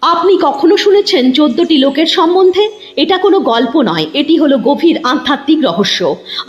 আপনি কখনো শুনেছেন 14টি লোকের সম্বন্ধে? এটা কোনো গল্প নয়, এটি হলো গভীর আধ্যাত্মিক রহস্য।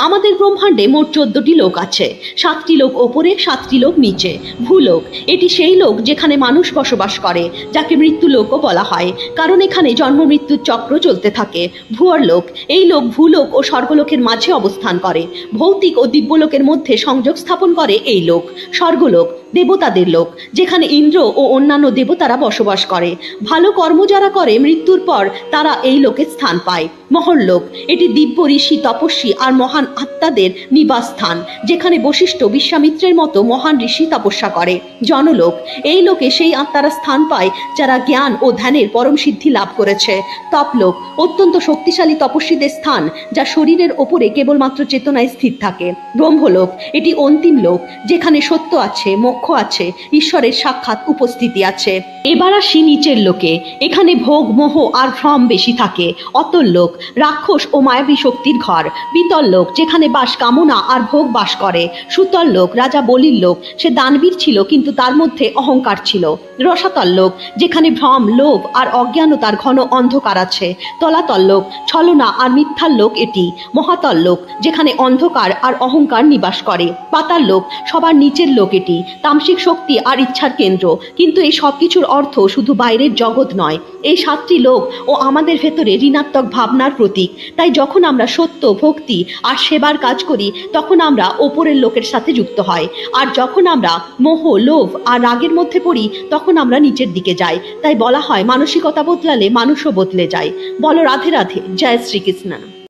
আমাদের ব্রহ্মাণ্ডে মোট 14টি লোক আছে। 7টি লোক ওপরে, 7টি লোক নিচে। ভূলোক এটি সেই লোক যেখানে মানুষ বসবাস করে, যাকে মৃত্যুলোকও বলা হয়, কারণ এখানে জন্ম মৃত্যুর চক্র চলতে থাকে। ভূয়রলোক এই লোক ভূলোক ও স্বর্গলোকের মাঝে অবস্থান করে। ভৌতিক ও দিব্যলোকের মধ্যে সংযোগ স্থাপন করে এই লোক। স্বর্গলোক দেবতাদের লোক, যেখানে ইন্দ্র ও অন্যান্য দেবতারা বসবাস করে। ভালো কর্ম যারা করে মৃত্যুর পর তারা এই লোকে স্থান পায়। মহরলোক এটি দিব্য ঋষি, তপস্বী আর মহান আত্মাদের নিবাস স্থান, যেখানে বশিষ্ঠ, বিশ্বামিত্রের মতো মহান ঋষি তপস্যা করে। জনলোক এই লোকে সেই আত্মারা স্থান পায় যারা জ্ঞান ও ধ্যানের পরম সিদ্ধি লাভ করেছে। তপলোক অত্যন্ত শক্তিশালী তপস্বীদের স্থান, যা শরীরের ওপরে কেবলমাত্র চেতনায় স্থির থাকে। ব্রহ্মলোক এটি অন্তিম লোক, যেখানে সত্য আছে, মোক্ষ আছে, ঈশ্বরের সাক্ষাৎ উপস্থিতি আছে। এবার আসি নিচের লোকে। এখানে ভোগ, মোহ আর ভ্রম বেশি থাকে। অতল লোক রাক্ষস ও মায়াবী শক্তির ঘর। বিতল লোক যেখানে বাস কামনা আর ভোগ বাস করে। সুতল লোক রাজা বলির লোক, সে দানবীর ছিল কিন্তু তার মধ্যে অহংকার ছিল। রসাতল লোক যেখানে ভ্রম, লোভ আর অজ্ঞানতার ঘন অন্ধকার আছে। তলাতল লোক ছলনা আর মিথ্যার লোক এটি। মহাতল লোক যেখানে অন্ধকার আর অহংকার নিবাস করে। পাতাল লোক সবার নিচের লোক, এটি তামসিক শক্তি আর ইচ্ছার কেন্দ্র। কিন্তু এই সব কিছুর অর্থ শুধু বাইরের জগৎ নয়, এই 7টি লোক ও আমাদের ভেতরে ঋণাত্মক ভাবনার প্রতীক। তাই যখন আমরা সত্য, ভক্তি আর সেবার কাজ করি, তখন আমরা ওপরের লোকের সাথে যুক্ত হয়। আর যখন আমরা মোহ, লোভ আর রাগের মধ্যে পড়ি, তখন আমরা নিচের দিকে যাই। তাই বলা হয় মানসিকতা বদলালে মানুষও বদলে যায়। বলো রাধে রাধে। জয় শ্রীকৃষ্ণ।